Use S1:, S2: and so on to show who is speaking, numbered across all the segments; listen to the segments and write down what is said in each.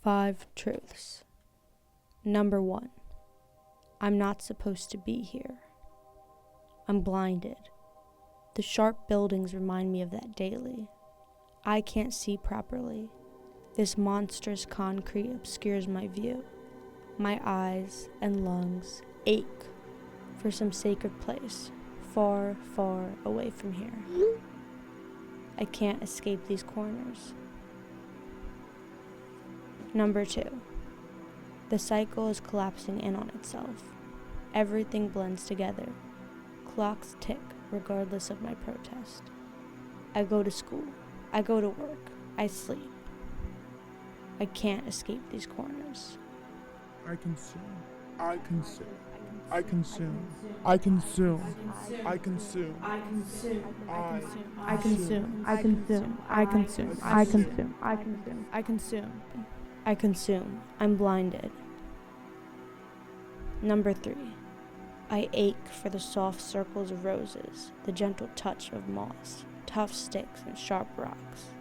S1: 5 truths. Number 1. I'm not supposed to be here. I'm blinded. The sharp buildings remind me of that daily. I can't see properly. This monstrous concrete obscures my view. My eyes and lungs ache for some sacred place, far, far away from here. I can't escape these corners. Number 2. The cycle is collapsing in on itself. Everything blends together. Clocks tick regardless of my protest. I go to school. I go to work. I sleep. I can't escape these corners.
S2: I consume. I consume. I consume. I consume. I consume. I consume. I consume. I consume. I consume. I consume. I consume. I consume.
S1: I consume. I'm blinded. Number 3. I ache for the soft circles of roses, the gentle touch of moss, tough sticks and sharp rocks.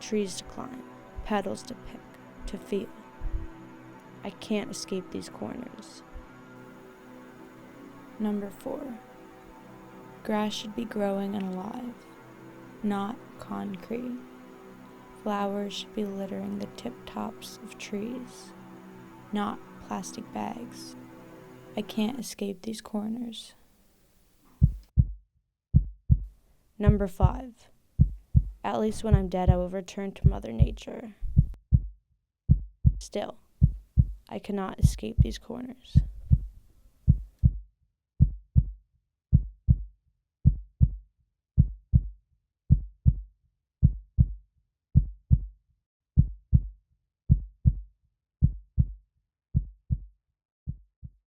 S1: Trees to climb, petals to pick, to feel. I can't escape these corners. Number 4. Grass should be growing and alive, not concrete. Flowers should be littering the tip-tops of trees, not plastic bags. I can't escape these corners. Number 5. At least when I'm dead, I will return to Mother Nature. Still, I cannot escape these corners.